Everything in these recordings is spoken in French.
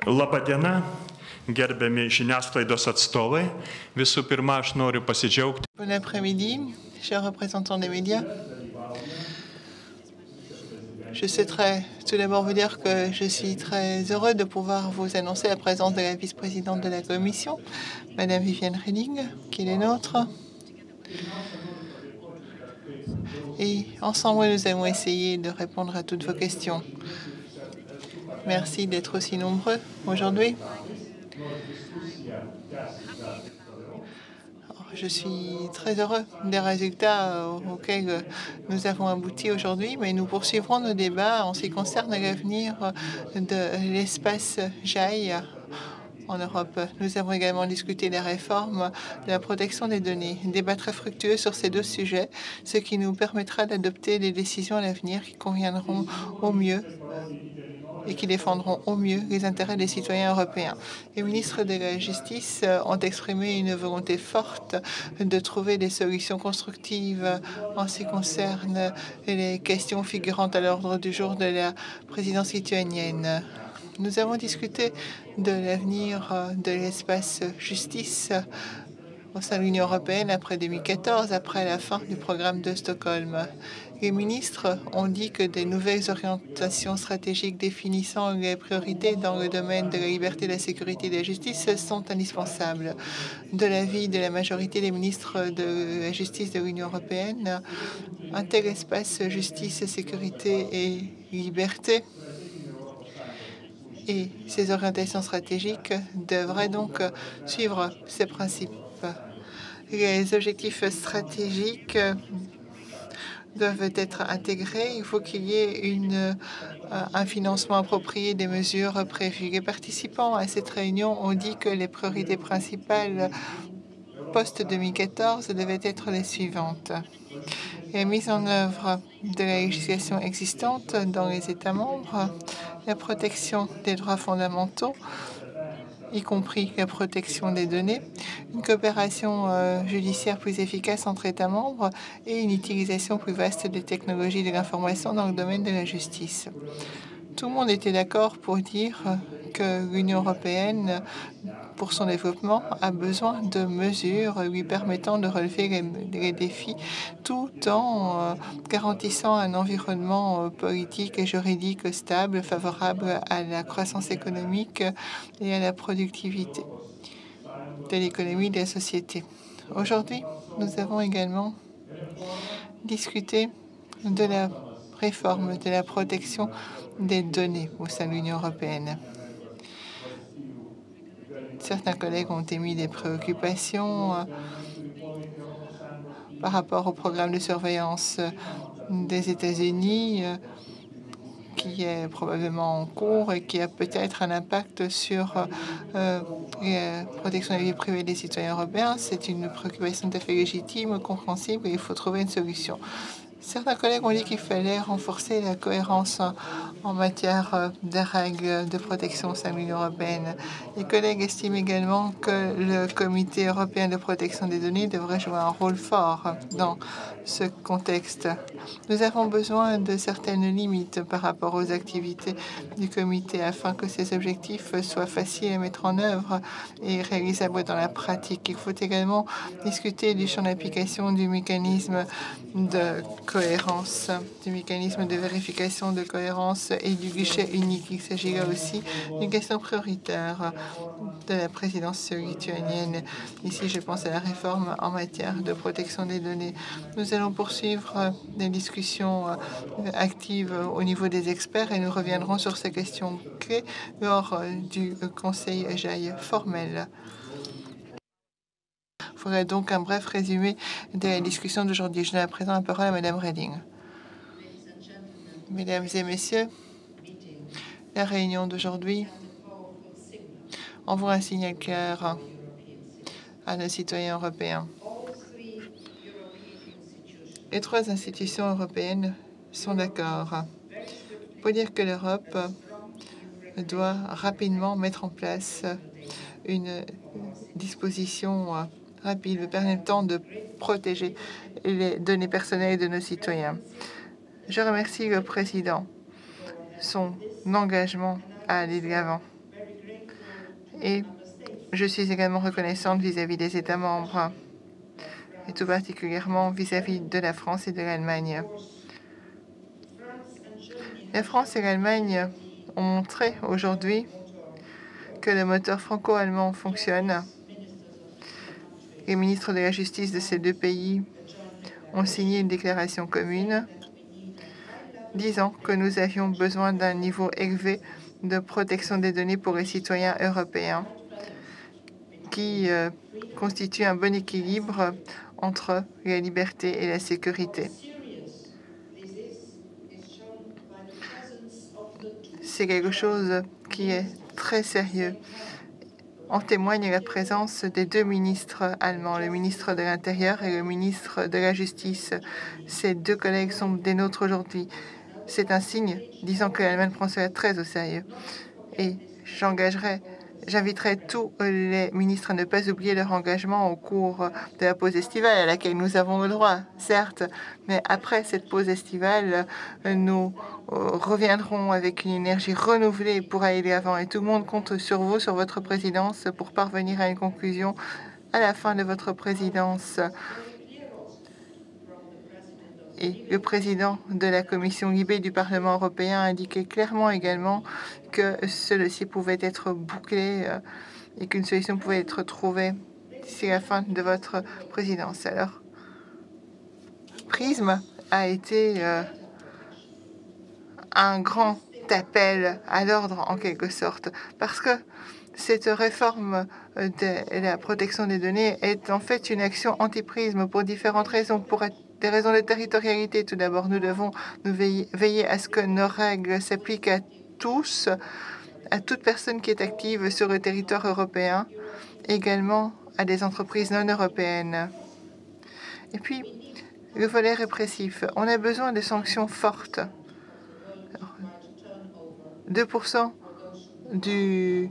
Labą dieną, gerbiami žiniasklaidos atstovai. Visų pirma, aš noriu pasidžiaugti. Bon après-midi, chers représentants des médias. Je souhaiterais tout d'abord vous dire que je suis très heureux de pouvoir vous annoncer la présence de la vice-présidente de la Commission, Madame Viviane Reding, qui est la nôtre. Et ensemble, nous allons essayer de répondre à toutes vos questions. Merci d'être aussi nombreux aujourd'hui. Je suis très heureux des résultats auxquels nous avons abouti aujourd'hui, mais nous poursuivrons nos débats en ce qui concerne l'avenir de l'espace JAI en Europe. Nous avons également discuté des réformes de la protection des données, un débat très fructueux sur ces deux sujets, ce qui nous permettra d'adopter des décisions à l'avenir qui conviendront au mieux et qui défendront au mieux les intérêts des citoyens européens. Les ministres de la Justice ont exprimé une volonté forte de trouver des solutions constructives en ce qui concerne les questions figurant à l'ordre du jour de la présidence lituanienne. Nous avons discuté de l'avenir de l'espace justice au sein de l'Union européenne après 2014, après la fin du programme de Stockholm. Les ministres ont dit que des nouvelles orientations stratégiques définissant les priorités dans le domaine de la liberté, de la sécurité et de la justice sont indispensables. De l'avis de la majorité des ministres de la justice de l'Union européenne, un tel espace justice, sécurité et liberté et ces orientations stratégiques devraient donc suivre ces principes. Les objectifs stratégiques doivent être intégrés. Il faut qu'il y ait un financement approprié des mesures prévues. Les participants à cette réunion ont dit que les priorités principales post-2014 devaient être les suivantes. La mise en œuvre de la législation existante dans les États membres, la protection des droits fondamentaux, y compris la protection des données, une coopération judiciaire plus efficace entre États membres et une utilisation plus vaste des technologies de l'information dans le domaine de la justice. Tout le monde était d'accord pour dire que l'Union européenne, pour son développement, a besoin de mesures lui permettant de relever les défis tout en garantissant un environnement politique et juridique stable, favorable à la croissance économique et à la productivité de l'économie et de la société. Aujourd'hui, nous avons également discuté de la réforme de la protection des données au sein de l'Union européenne. Certains collègues ont émis des préoccupations par rapport au programme de surveillance des États-Unis qui est probablement en cours et qui a peut-être un impact sur la protection de la vie privée des citoyens européens. C'est une préoccupation tout à fait légitime, compréhensible et il faut trouver une solution. Certains collègues ont dit qu'il fallait renforcer la cohérence en matière des règles de protection au sein de l'Union européenne. Les collègues estiment également que le Comité européen de protection des données devrait jouer un rôle fort dans ce contexte. Nous avons besoin de certaines limites par rapport aux activités du comité afin que ces objectifs soient faciles à mettre en œuvre et réalisables dans la pratique. Il faut également discuter du champ d'application du mécanisme de cohérence, du mécanisme de vérification de cohérence et du guichet unique. Il s'agit là aussi d'une question prioritaire de la présidence lituanienne. Ici, je pense à la réforme en matière de protection des données. Nous allons poursuivre des discussions actives au niveau des experts et nous reviendrons sur ces questions clés lors du Conseil JAI formel. Il faudrait donc un bref résumé des discussions d'aujourd'hui. Je donne à présent la parole à Madame Reding. Mesdames et messieurs, la réunion d'aujourd'hui envoie un signal clair à nos citoyens européens. Les trois institutions européennes sont d'accord pour dire que l'Europe doit rapidement mettre en place une disposition rapide permettant de protéger les données personnelles de nos citoyens. Je remercie le président, son engagement à aller de l'avant. Et je suis également reconnaissante vis-à-vis des États membres, et tout particulièrement vis-à-vis de la France et de l'Allemagne. La France et l'Allemagne ont montré aujourd'hui que le moteur franco-allemand fonctionne. Les ministres de la Justice de ces deux pays ont signé une déclaration commune disant que nous avions besoin d'un niveau élevé de protection des données pour les citoyens européens qui constitue un bon équilibre entre la liberté et la sécurité. C'est quelque chose qui est très sérieux. En témoigne la présence des deux ministres allemands, le ministre de l'Intérieur et le ministre de la Justice. Ces deux collègues sont des nôtres aujourd'hui. C'est un signe disant que l'Allemagne prend cela très au sérieux. Et j'inviterai tous les ministres à ne pas oublier leur engagement au cours de la pause estivale à laquelle nous avons le droit, certes, mais après cette pause estivale, nous reviendrons avec une énergie renouvelée pour aller de l'avant. Et tout le monde compte sur vous, sur votre présidence, pour parvenir à une conclusion à la fin de votre présidence. Et le président de la commission Libé du Parlement européen a indiqué clairement également que ce dossier pouvait être bouclé et qu'une solution pouvait être trouvée d'ici la fin de votre présidence. Alors, PRISM a été un grand appel à l'ordre en quelque sorte, parce que cette réforme de la protection des données est en fait une action anti-PRISM pour différentes raisons. Pour des raisons de territorialité, tout d'abord, nous devons veiller à ce que nos règles s'appliquent à tous, à toute personne qui est active sur le territoire européen, également à des entreprises non européennes. Et puis, le volet répressif. On a besoin de sanctions fortes. 2% du...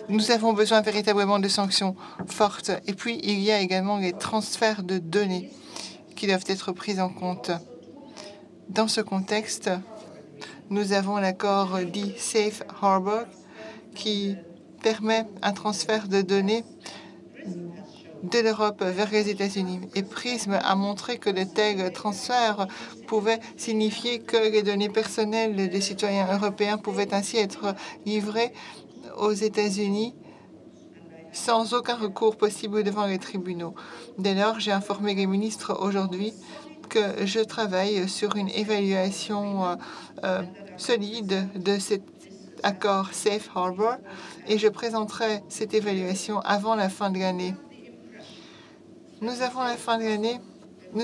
Nous avons besoin véritablement de sanctions fortes. Et puis, il y a également les transferts de données qui doivent être pris en compte. Dans ce contexte, nous avons l'accord dit Safe Harbor qui permet un transfert de données de l'Europe vers les États-Unis. Et PRISM a montré que de tels transferts pouvaient signifier que les données personnelles des citoyens européens pouvaient ainsi être livrées aux États-Unis sans aucun recours possible devant les tribunaux. Dès lors, j'ai informé les ministres aujourd'hui que je travaille sur une évaluation solide de cet accord Safe Harbor et je présenterai cette évaluation avant la fin de l'année. Nous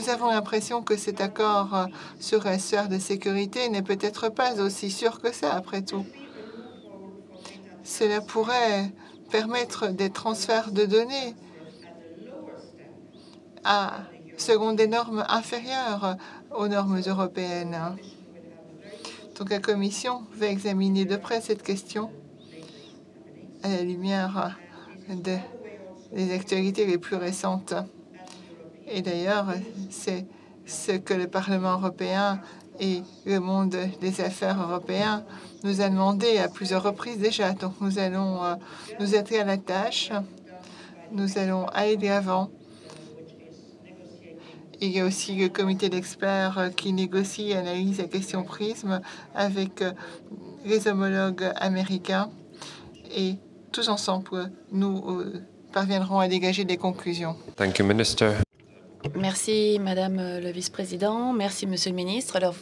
avons l'impression que cet accord sur la sphère de sécurité n'est peut-être pas aussi sûr que ça, après tout. Cela pourrait permettre des transferts de données selon des normes inférieures aux normes européennes. Donc la Commission va examiner de près cette question à la lumière des actualités les plus récentes. Et d'ailleurs, c'est ce que le Parlement européen et le monde des affaires européen nous a demandé à plusieurs reprises déjà. Donc nous allons nous atteler à la tâche. Nous allons aller de l'avant. Il y a aussi le comité d'experts qui négocie et analyse la question PRISM avec les homologues américains. Et tous ensemble, nous parviendrons à dégager des conclusions. Thank you, Minister. Merci, Madame le Vice-président. Merci, Monsieur le Ministre. Alors,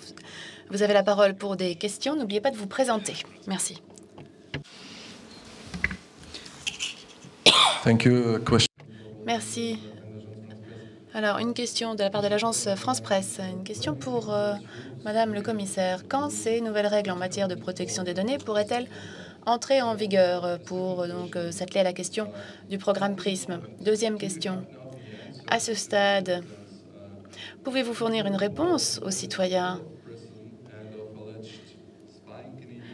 vous avez la parole pour des questions. N'oubliez pas de vous présenter. Merci. Thank you. Merci. Alors, une question de la part de l'agence France Presse. Une question pour Madame le Commissaire. Quand ces nouvelles règles en matière de protection des données pourraient-elles entrer en vigueur pour donc s'atteler à la question du programme PRISM? Deuxième question. À ce stade, pouvez-vous fournir une réponse aux citoyens?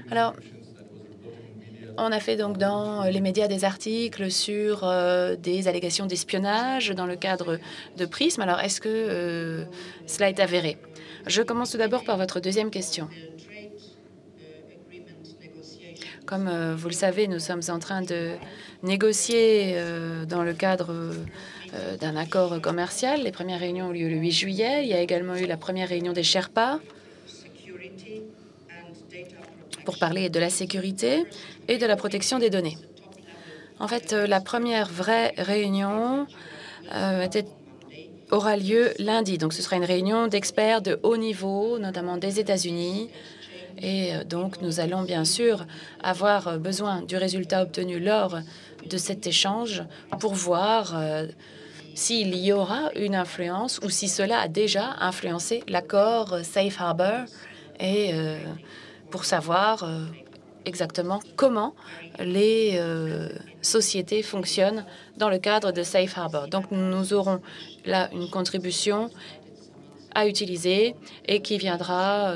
Alors, on a fait donc dans les médias des articles sur des allégations d'espionnage dans le cadre de PRISM. Alors, est-ce que cela est avéré? Je commence tout d'abord par votre deuxième question. Comme vous le savez, nous sommes en train de négocier dans le cadre d'un accord commercial. Les premières réunions ont lieu le 8 juillet. Il y a également eu la première réunion des Sherpas pour parler de la sécurité et de la protection des données. En fait, la première vraie réunion aura lieu lundi. Donc, ce sera une réunion d'experts de haut niveau, notamment des États-Unis. Et donc, nous allons bien sûr avoir besoin du résultat obtenu lors de cet échange pour voir s'il y aura une influence ou si cela a déjà influencé l'accord Safe Harbor et pour savoir exactement comment les sociétés fonctionnent dans le cadre de Safe Harbor. Donc, nous aurons là une contribution à utiliser et qui viendra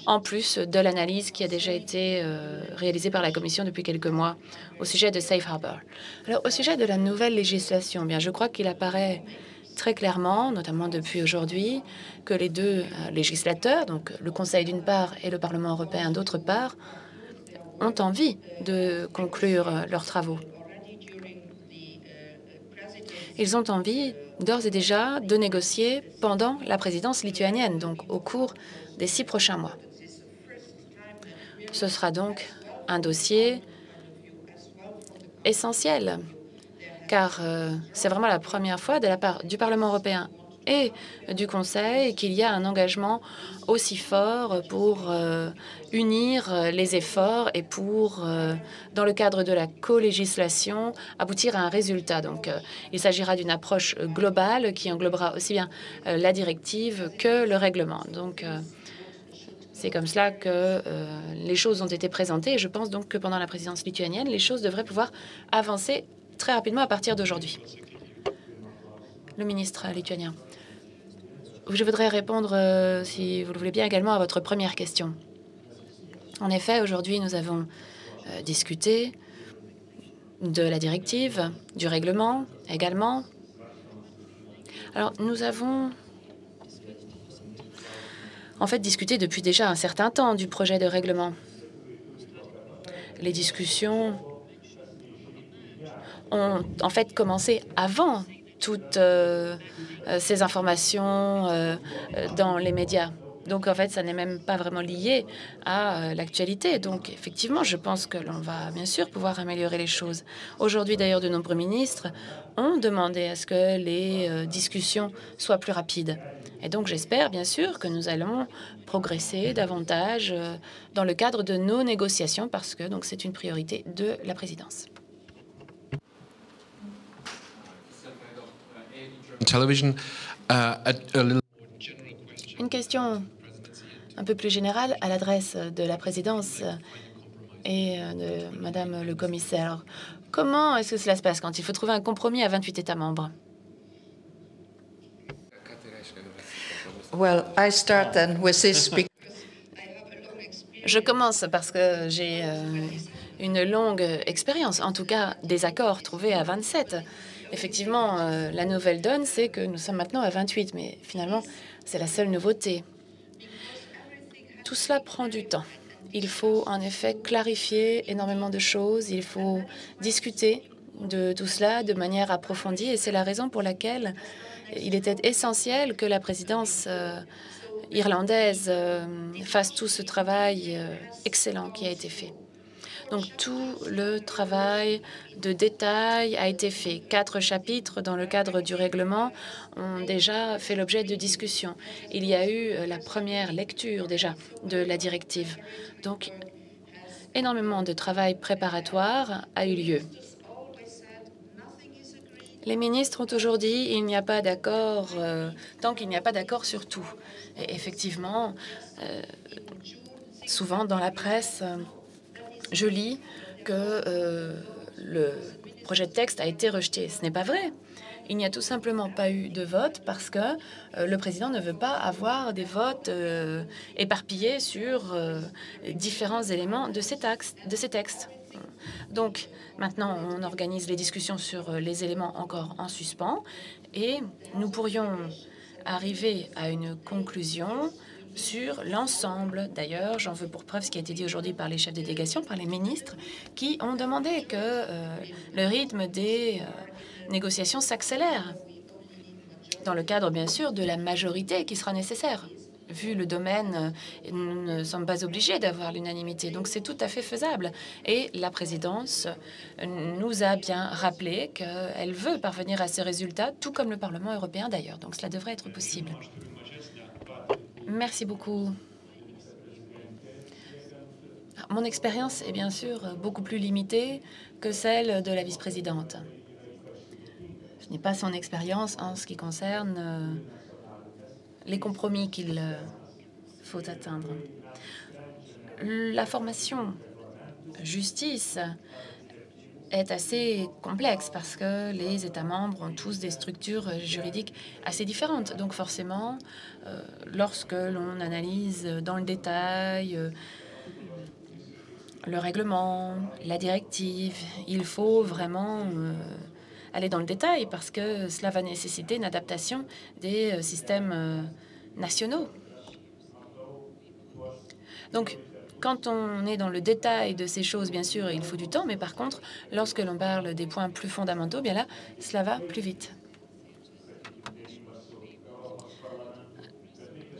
en plus de l'analyse qui a déjà été réalisée par la Commission depuis quelques mois au sujet de Safe Harbor. Alors, au sujet de la nouvelle législation, bien, je crois qu'il apparaît très clairement, notamment depuis aujourd'hui, que les deux législateurs, donc le Conseil d'une part et le Parlement européen d'autre part, ont envie de conclure leurs travaux. Ils ont envie, d'ores et déjà, de négocier pendant la présidence lituanienne, donc au cours des 6 prochains mois. Ce sera donc un dossier essentiel, car c'est vraiment la première fois de la part du Parlement européen et du Conseil qu'il y a un engagement aussi fort pour unir les efforts et pour, dans le cadre de la co-législation, aboutir à un résultat. Donc, il s'agira d'une approche globale qui englobera aussi bien la directive que le règlement. Donc, c'est comme cela que les choses ont été présentées et je pense donc que pendant la présidence lituanienne, les choses devraient pouvoir avancer très rapidement à partir d'aujourd'hui. Le ministre lituanien. Je voudrais répondre, si vous le voulez bien, également à votre première question. En effet, aujourd'hui, nous avons discuté de la directive, du règlement également. Alors, nous avons en fait discuté depuis déjà un certain temps du projet de règlement. Les discussions ont en fait commencé avant toutes ces informations dans les médias. Donc, en fait, ça n'est même pas vraiment lié à l'actualité. Donc, effectivement, je pense que l'on va bien sûr pouvoir améliorer les choses. Aujourd'hui, d'ailleurs, de nombreux ministres ont demandé à ce que les discussions soient plus rapides. Et donc, j'espère bien sûr que nous allons progresser davantage dans le cadre de nos négociations parce que donc c'est une priorité de la présidence. Television, Une question un peu plus générale à l'adresse de la présidence et de Madame le commissaire. Alors, comment est-ce que cela se passe quand il faut trouver un compromis à 28 États membres? Well, I start then with this. Je commence parce que j'ai une longue expérience, en tout cas des accords trouvés à 27. Effectivement, la nouvelle donne, c'est que nous sommes maintenant à 28, mais finalement, c'est la seule nouveauté. Tout cela prend du temps. Il faut en effet clarifier énormément de choses, il faut discuter de tout cela de manière approfondie, et c'est la raison pour laquelle il était essentiel que la présidence irlandaise fasse tout ce travail excellent qui a été fait. Donc, tout le travail de détail a été fait. 4 chapitres dans le cadre du règlement ont déjà fait l'objet de discussions. Il y a eu la première lecture déjà de la directive. Donc, énormément de travail préparatoire a eu lieu. Les ministres ont toujours dit qu'il n'y a pas d'accord tant qu'il n'y a pas d'accord sur tout. Et effectivement, souvent dans la presse, je lis que le projet de texte a été rejeté. Ce n'est pas vrai. Il n'y a tout simplement pas eu de vote parce que le président ne veut pas avoir des votes éparpillés sur différents éléments de ces textes. Donc, maintenant, on organise les discussions sur les éléments encore en suspens et nous pourrions arriver à une conclusion sur l'ensemble. D'ailleurs, j'en veux pour preuve ce qui a été dit aujourd'hui par les chefs de délégation, par les ministres, qui ont demandé que le rythme des négociations s'accélère, dans le cadre, bien sûr, de la majorité qui sera nécessaire. Vu le domaine, nous ne sommes pas obligés d'avoir l'unanimité, donc c'est tout à fait faisable. Et la présidence nous a bien rappelé qu'elle veut parvenir à ces résultats, tout comme le Parlement européen d'ailleurs, donc cela devrait être possible. Merci beaucoup. Mon expérience est bien sûr beaucoup plus limitée que celle de la vice-présidente. Je n'ai pas son expérience en ce qui concerne les compromis qu'il faut atteindre. La formation justice est assez complexe parce que les États membres ont tous des structures juridiques assez différentes. Donc forcément, lorsque l'on analyse dans le détail le règlement, la directive, il faut vraiment aller dans le détail parce que cela va nécessiter une adaptation des systèmes nationaux. Donc, quand on est dans le détail de ces choses, bien sûr, il faut du temps, mais par contre, lorsque l'on parle des points plus fondamentaux, bien là, cela va plus vite.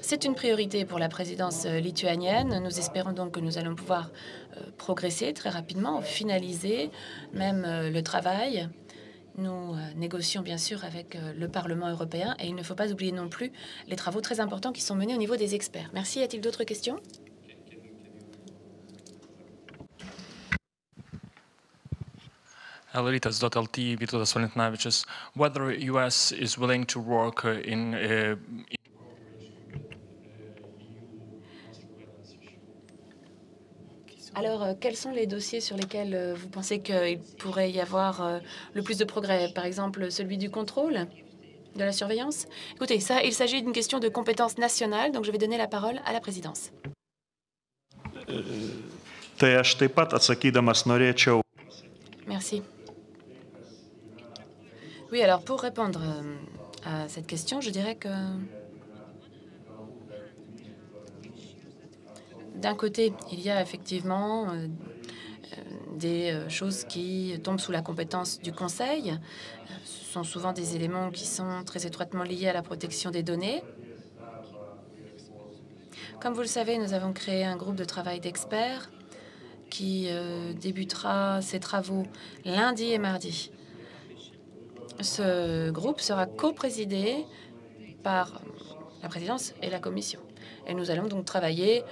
C'est une priorité pour la présidence lituanienne. Nous espérons donc que nous allons pouvoir progresser très rapidement, finaliser même le travail. Nous négocions bien sûr avec le Parlement européen et il ne faut pas oublier non plus les travaux très importants qui sont menés au niveau des experts. Merci. Y a-t-il d'autres questions? Elitas.lt, Vytautas Valentinavičius. Whether US is willing to work Alors, quels sont les dossiers sur lesquels vous pensez qu'il pourrait y avoir le plus de progrès? Par exemple, celui du contrôle, de la surveillance? Écoutez, ça, il s'agit d'une question de compétence nationale, donc je vais donner la parole à la présidence. Tai aš taip pat atsakydamas norėčiau. Merci. Oui, alors pour répondre à cette question, je dirais que d'un côté, il y a effectivement des choses qui tombent sous la compétence du Conseil. Ce sont souvent des éléments qui sont très étroitement liés à la protection des données. Comme vous le savez, nous avons créé un groupe de travail d'experts qui débutera ses travaux lundi et mardi. Ce groupe sera coprésidé par la présidence et la commission. Et nous allons donc travailler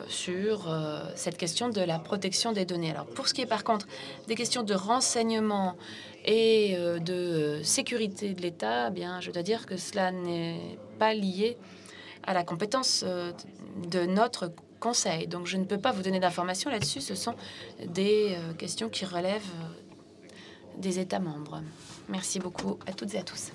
sur cette question de la protection des données. Alors, pour ce qui est par contre des questions de renseignement et de sécurité de l'État, eh bien, je dois dire que cela n'est pas lié à la compétence de notre Conseil. Donc, je ne peux pas vous donner d'informations là-dessus. Ce sont des questions qui relèvent des États membres. Merci beaucoup à toutes et à tous.